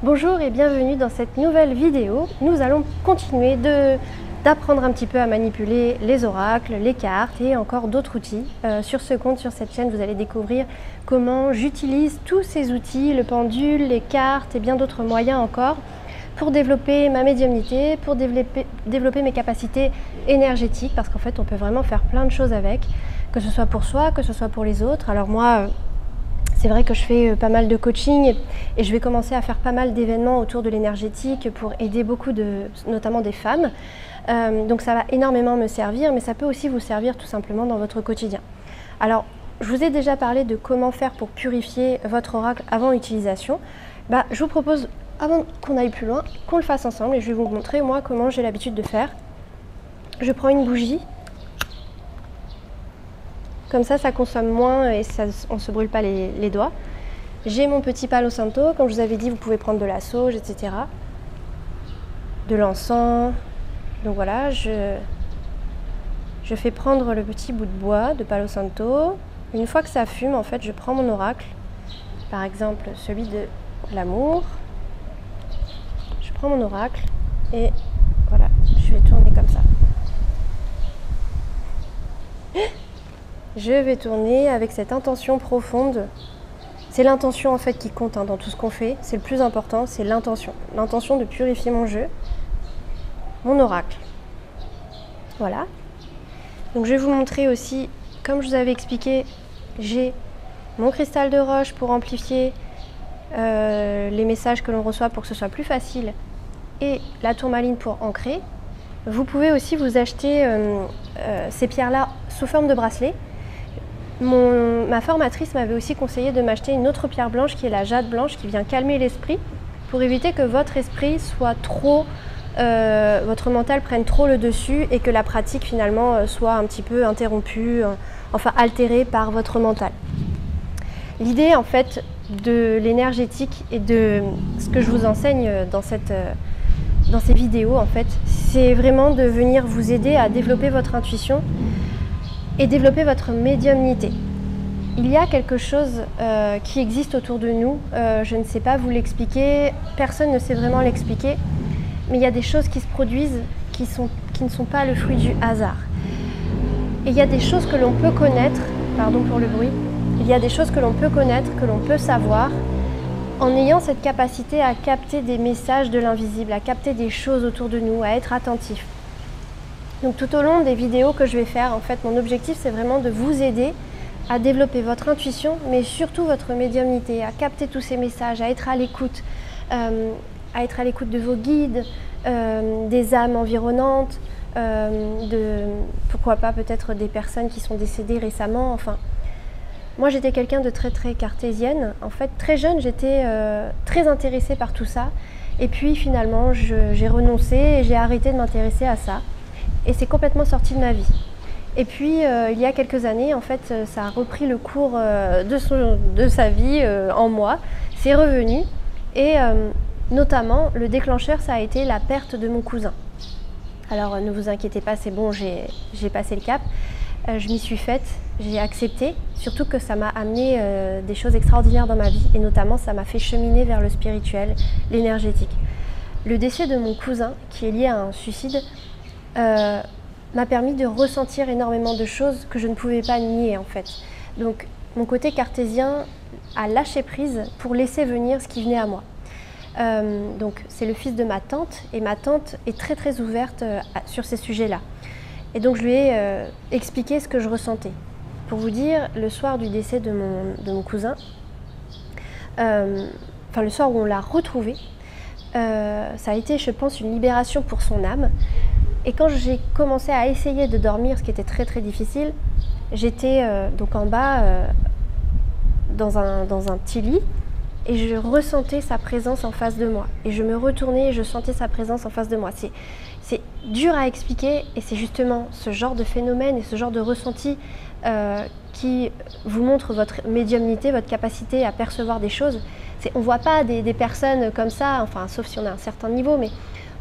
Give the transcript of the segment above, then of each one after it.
Bonjour et bienvenue dans cette nouvelle vidéo. Nous allons continuer d'apprendre un petit peu à manipuler les oracles, les cartes et encore d'autres outils. Sur ce compte, sur cette chaîne, vous allez découvrir comment j'utilise tous ces outils, le pendule, les cartes et bien d'autres moyens encore pour développer ma médiumnité, pour développer mes capacités énergétiques, parce qu'en fait on peut vraiment faire plein de choses avec, que ce soit pour soi, que ce soit pour les autres. Alors moi, c'est vrai que je fais pas mal de coaching et je vais commencer à faire pas mal d'événements autour de l'énergétique pour aider beaucoup notamment des femmes. Donc ça va énormément me servir, mais ça peut aussi vous servir tout simplement dans votre quotidien. Alors, je vous ai déjà parlé de comment faire pour purifier votre oracle avant utilisation. Je vous propose, avant qu'on aille plus loin, qu'on le fasse ensemble et je vais vous montrer moi comment j'ai l'habitude de faire. Je prends une bougie. Comme ça consomme moins et on ne se brûle pas les doigts. J'ai mon petit Palo Santo. Comme je vous avais dit, vous pouvez prendre de la sauge, etc. De l'encens. Donc voilà, je fais prendre le petit bout de bois de Palo Santo. Une fois que ça fume, en fait, je prends mon oracle. Par exemple, celui de l'amour. Je prends mon oracle et voilà, je vais tourner comme ça. Je vais tourner avec cette intention profonde. C'est l'intention en fait qui compte dans tout ce qu'on fait. C'est le plus important, c'est l'intention. L'intention de purifier mon jeu, mon oracle. Voilà. Donc je vais vous montrer aussi, comme je vous avais expliqué, j'ai mon cristal de roche pour amplifier les messages que l'on reçoit pour que ce soit plus facile et la tourmaline pour ancrer. Vous pouvez aussi vous acheter ces pierres-là sous forme de bracelet. Ma formatrice m'avait aussi conseillé de m'acheter une autre pierre blanche qui est la jade blanche qui vient calmer l'esprit pour éviter que votre esprit soit trop, votre mental prenne trop le dessus et que la pratique finalement soit un petit peu interrompue, enfin altérée par votre mental. L'idée en fait de l'énergétique et de ce que je vous enseigne dans ces vidéos en fait, c'est vraiment de venir vous aider à développer votre intuition et développer votre médiumnité. Il y a quelque chose qui existe autour de nous, je ne sais pas vous l'expliquer, personne ne sait vraiment l'expliquer, mais il y a des choses qui se produisent qui ne sont pas le fruit du hasard. Et il y a des choses que l'on peut connaître, pardon pour le bruit, il y a des choses que l'on peut connaître, que l'on peut savoir, en ayant cette capacité à capter des messages de l'invisible, à capter des choses autour de nous, à être attentif. Donc tout au long des vidéos que je vais faire, en fait, mon objectif c'est vraiment de vous aider à développer votre intuition, mais surtout votre médiumnité, à capter tous ces messages, à être à l'écoute de vos guides, des âmes environnantes, pourquoi pas peut-être des personnes qui sont décédées récemment. Enfin, moi j'étais quelqu'un de très cartésienne. En fait, très jeune, j'étais très intéressée par tout ça. Et puis finalement, j'ai renoncé et j'ai arrêté de m'intéresser à ça. Et c'est complètement sorti de ma vie. Et puis, il y a quelques années, en fait, ça a repris le cours de sa vie en moi. C'est revenu. Et notamment, le déclencheur, ça a été la perte de mon cousin. Alors, ne vous inquiétez pas, c'est bon, j'ai passé le cap. Je m'y suis faite, j'ai accepté. Surtout que ça m'a amené des choses extraordinaires dans ma vie. Et notamment, ça m'a fait cheminer vers le spirituel, l'énergétique. Le décès de mon cousin, qui est lié à un suicide, m'a permis de ressentir énormément de choses que je ne pouvais pas nier en fait. Donc mon côté cartésien a lâché prise pour laisser venir ce qui venait à moi. Donc c'est le fils de ma tante et ma tante est très ouverte sur ces sujets-là. Et donc je lui ai expliqué ce que je ressentais. Pour vous dire, le soir du décès de mon cousin, enfin le soir où on l'a retrouvé, ça a été, je pense, une libération pour son âme. Et quand j'ai commencé à essayer de dormir, ce qui était très difficile, j'étais donc en bas dans un petit lit et je ressentais sa présence en face de moi. Et je me retournais et je sentais sa présence en face de moi. C'est dur à expliquer et c'est justement ce genre de phénomène et ce genre de ressenti qui vous montre votre médiumnité, votre capacité à percevoir des choses. On ne voit pas des personnes comme ça, enfin sauf si on a un certain niveau, mais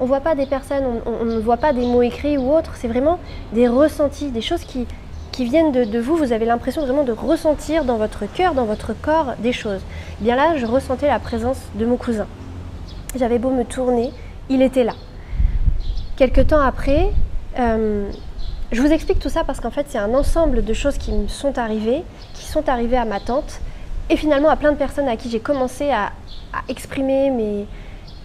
on ne voit pas des personnes, on ne voit pas des mots écrits ou autres, c'est vraiment des ressentis, des choses qui viennent de vous. Vous avez l'impression vraiment de ressentir dans votre cœur, dans votre corps des choses. Et bien là, je ressentais la présence de mon cousin. J'avais beau me tourner, il était là. Quelque temps après, je vous explique tout ça parce qu'en fait c'est un ensemble de choses qui me sont arrivées, à ma tante, et finalement à plein de personnes à qui j'ai commencé à exprimer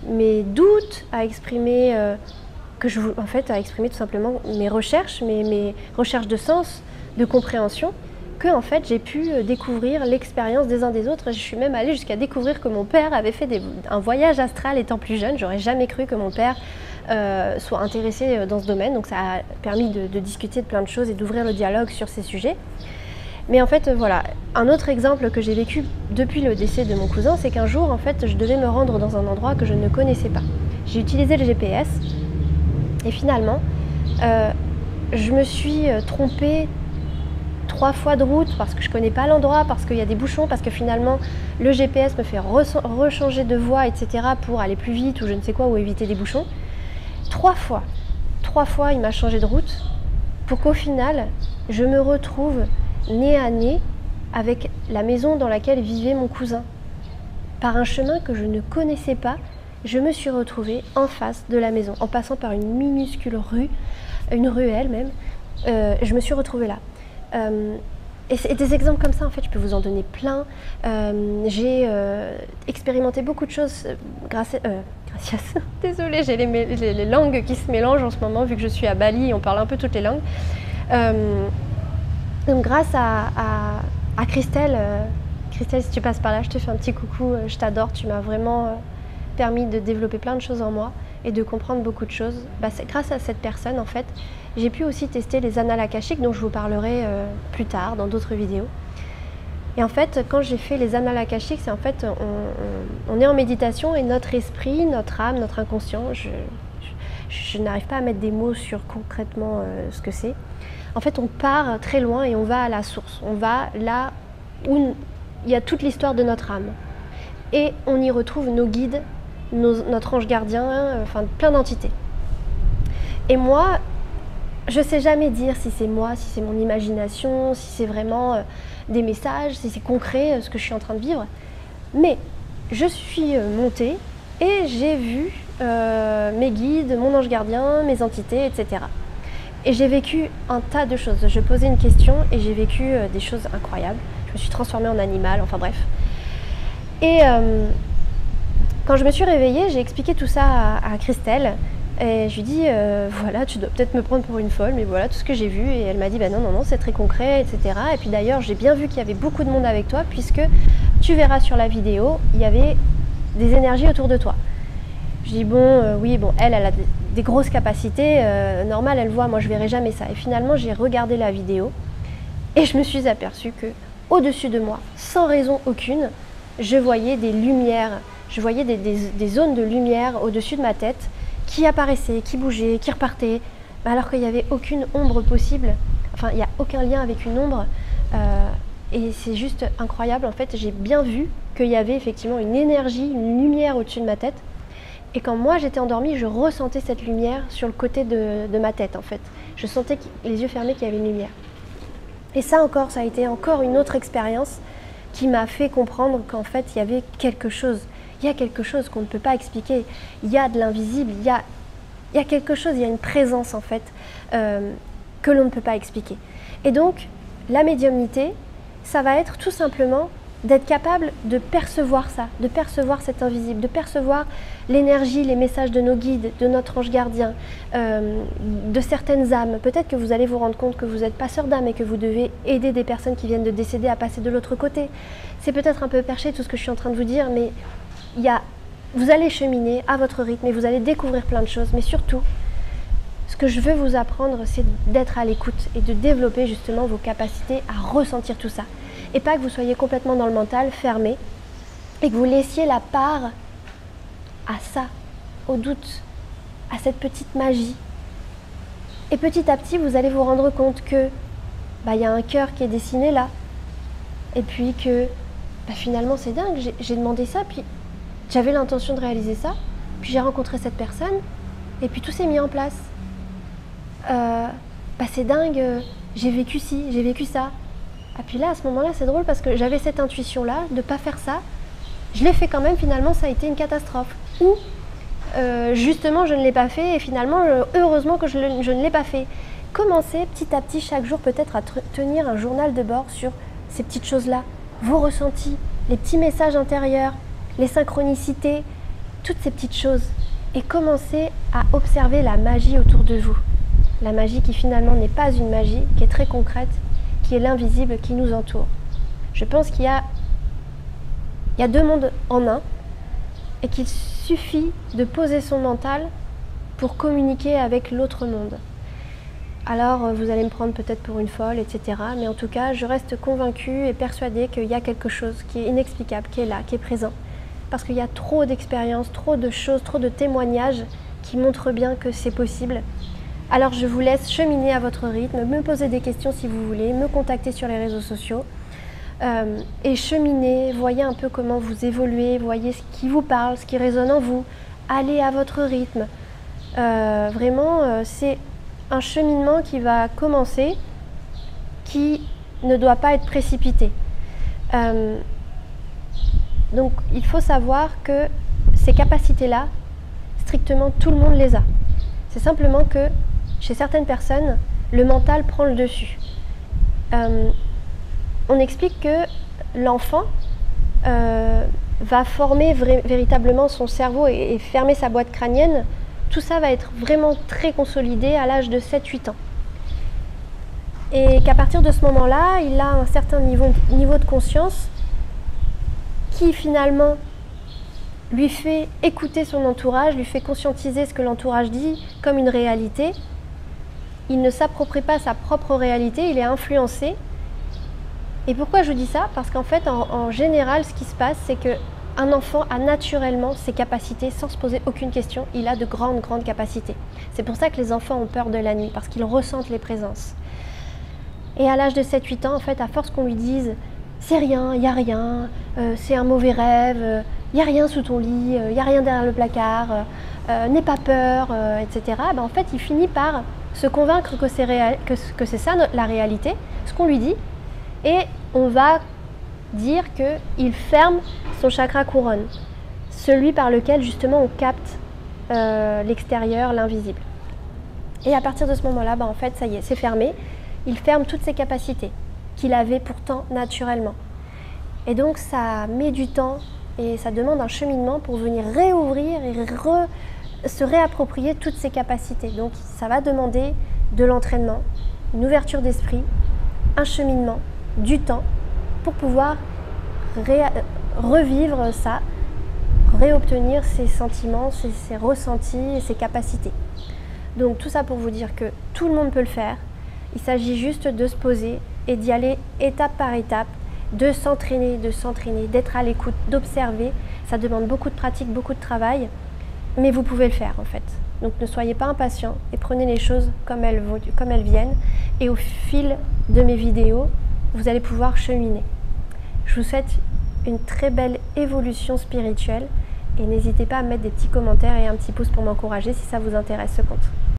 mes doutes, à exprimer à exprimer tout simplement mes recherches de sens, de compréhension, que en fait j'ai pu découvrir l'expérience des uns des autres. Je suis même allée jusqu'à découvrir que mon père avait fait un voyage astral étant plus jeune. J'aurais jamais cru que mon père soit intéressé dans ce domaine, donc ça a permis de discuter de plein de choses et d'ouvrir le dialogue sur ces sujets. Mais en fait, voilà, un autre exemple que j'ai vécu depuis le décès de mon cousin, c'est qu'un jour, en fait, je devais me rendre dans un endroit que je ne connaissais pas. J'ai utilisé le GPS et finalement, je me suis trompée 3 fois de route parce que je ne connais pas l'endroit, parce qu'il y a des bouchons, parce que finalement, le GPS me fait rechanger de voie, etc. pour aller plus vite ou je ne sais quoi, ou éviter des bouchons. 3 fois, il m'a changé de route pour qu'au final, je me retrouve nez à nez avec la maison dans laquelle vivait mon cousin. Par un chemin que je ne connaissais pas, je me suis retrouvée en face de la maison, en passant par une minuscule rue, une ruelle même, je me suis retrouvée là. Et des exemples comme ça, en fait, je peux vous en donner plein. J'ai expérimenté beaucoup de choses gracias. Désolée, j'ai les langues qui se mélangent en ce moment, vu que je suis à Bali, on parle un peu toutes les langues. Donc grâce à Christelle, Christelle, si tu passes par là, je te fais un petit coucou, je t'adore, tu m'as vraiment permis de développer plein de choses en moi et de comprendre beaucoup de choses. C'est grâce à cette personne, en fait, j'ai pu aussi tester les annales akashiques, dont je vous parlerai plus tard dans d'autres vidéos. Et en fait, quand j'ai fait les annales akashiques, c'est en fait, on est en méditation et notre esprit, notre âme, notre inconscient, je n'arrive pas à mettre des mots sur concrètement ce que c'est. En fait, on part très loin et on va à la source. On va là où il y a toute l'histoire de notre âme. Et on y retrouve nos guides, notre ange gardien, enfin plein d'entités. Et moi, je ne sais jamais dire si c'est moi, si c'est mon imagination, si c'est vraiment des messages, si c'est concret ce que je suis en train de vivre. Mais je suis montée et j'ai vu mes guides, mon ange gardien, mes entités, etc. Et j'ai vécu un tas de choses. Je posais une question et j'ai vécu des choses incroyables. Je me suis transformée en animal, enfin bref. Et quand je me suis réveillée, j'ai expliqué tout ça à Christelle. Et je lui ai dit, voilà, tu dois peut-être me prendre pour une folle, mais voilà tout ce que j'ai vu. Et elle m'a dit, non, c'est très concret, etc. Et puis d'ailleurs, j'ai bien vu qu'il y avait beaucoup de monde avec toi, puisque tu verras sur la vidéo, il y avait des énergies autour de toi. Je dis, oui, elle a des grosses capacités, normales, elle voit, moi je verrai jamais ça. Et finalement, j'ai regardé la vidéo et je me suis aperçue que au-dessus de moi, sans raison aucune, je voyais des lumières, je voyais des zones de lumière au-dessus de ma tête qui apparaissaient, qui bougeaient, qui repartaient, alors qu'il n'y avait aucune ombre possible. Enfin, il n'y a aucun lien avec une ombre. Et c'est juste incroyable. En fait, j'ai bien vu qu'il y avait effectivement une énergie, une lumière au-dessus de ma tête. Et quand moi j'étais endormie, je ressentais cette lumière sur le côté de ma tête, en fait. Je sentais les yeux fermés qu'il y avait une lumière. Et ça encore, ça a été encore une autre expérience qui m'a fait comprendre qu'en fait, il y avait quelque chose. Il y a quelque chose qu'on ne peut pas expliquer. Il y a de l'invisible, il y a quelque chose, il y a une présence, en fait, que l'on ne peut pas expliquer. Et donc, la médiumnité, ça va être tout simplement d'être capable de percevoir ça, de percevoir cet invisible, de percevoir l'énergie, les messages de nos guides, de notre ange gardien, de certaines âmes. Peut-être que vous allez vous rendre compte que vous êtes passeur d'âme et que vous devez aider des personnes qui viennent de décéder à passer de l'autre côté. C'est peut-être un peu perché tout ce que je suis en train de vous dire, mais vous allez cheminer à votre rythme et vous allez découvrir plein de choses. Mais surtout, ce que je veux vous apprendre, c'est d'être à l'écoute et de développer justement vos capacités à ressentir tout ça. Et pas que vous soyez complètement dans le mental, fermé, et que vous laissiez la part à ça, au doute, à cette petite magie. Et petit à petit, vous allez vous rendre compte que y a un cœur qui est dessiné là, et puis que finalement c'est dingue, j'ai demandé ça, puis j'avais l'intention de réaliser ça, puis j'ai rencontré cette personne, et puis tout s'est mis en place. C'est dingue, j'ai vécu ci, j'ai vécu ça. Et puis là, à ce moment-là, c'est drôle parce que j'avais cette intuition-là de ne pas faire ça. Je l'ai fait quand même, finalement, ça a été une catastrophe. Ou justement je ne l'ai pas fait et finalement heureusement que je ne l'ai pas fait. Commencez petit à petit chaque jour peut-être à tenir un journal de bord sur ces petites choses-là, vos ressentis, les petits messages intérieurs, les synchronicités, toutes ces petites choses. Et commencez à observer la magie autour de vous. La magie qui finalement n'est pas une magie, qui est très concrète, qui est l'invisible qui nous entoure. Je pense qu'il y a deux mondes en un et qu'il suffit de poser son mental pour communiquer avec l'autre monde. Alors vous allez me prendre peut-être pour une folle, etc. Mais en tout cas, je reste convaincue et persuadée qu'il y a quelque chose qui est inexplicable, qui est là, qui est présent. Parce qu'il y a trop d'expériences, trop de choses, trop de témoignages qui montrent bien que c'est possible. Alors je vous laisse cheminer à votre rythme, me poser des questions si vous voulez, me contacter sur les réseaux sociaux. Et cheminer, voyez un peu comment vous évoluez, voyez ce qui vous parle, ce qui résonne en vous. Allez à votre rythme. Vraiment, c'est un cheminement qui va commencer, qui ne doit pas être précipité. Donc il faut savoir que ces capacités-là, strictement tout le monde les a. C'est simplement que chez certaines personnes, le mental prend le dessus. On explique que l'enfant va former véritablement son cerveau et fermer sa boîte crânienne. Tout ça va être vraiment très consolidé à l'âge de 7-8 ans. Et qu'à partir de ce moment-là, il a un certain niveau de conscience qui finalement lui fait écouter son entourage, lui fait conscientiser ce que l'entourage dit comme une réalité. Il ne s'approprie pas sa propre réalité, il est influencé. Et pourquoi je dis ça? Parce qu'en fait, en général, ce qui se passe, c'est qu'un enfant a naturellement ses capacités sans se poser aucune question. Il a de grandes capacités. C'est pour ça que les enfants ont peur de la nuit, parce qu'ils ressentent les présences. Et à l'âge de 7-8 ans, en fait, à force qu'on lui dise « c'est rien, il n'y a rien, c'est un mauvais rêve, il n'y a rien sous ton lit, il n'y a rien derrière le placard, n'aie pas peur, etc. » Ben, en fait, il finit par se convaincre que c'est ça la réalité, ce qu'on lui dit, et on va dire qu'il ferme son chakra couronne, celui par lequel justement on capte l'extérieur, l'invisible. Et à partir de ce moment-là, ben, en fait, ça y est, c'est fermé. Il ferme toutes ses capacités qu'il avait pourtant naturellement. Et donc ça met du temps et ça demande un cheminement pour venir réouvrir et se réapproprier toutes ses capacités. Donc ça va demander de l'entraînement, une ouverture d'esprit, un cheminement, du temps pour pouvoir revivre ça, réobtenir ses sentiments, ses ressentis et ses capacités. Donc tout ça pour vous dire que tout le monde peut le faire. Il s'agit juste de se poser et d'y aller étape par étape, de s'entraîner, d'être à l'écoute, d'observer. Ça demande beaucoup de pratique, beaucoup de travail, mais vous pouvez le faire en fait. Donc ne soyez pas impatient et prenez les choses comme elles viennent. Et au fil de mes vidéos, vous allez pouvoir cheminer. Je vous souhaite une très belle évolution spirituelle et n'hésitez pas à mettre des petits commentaires et un petit pouce pour m'encourager si ça vous intéresse ce compte.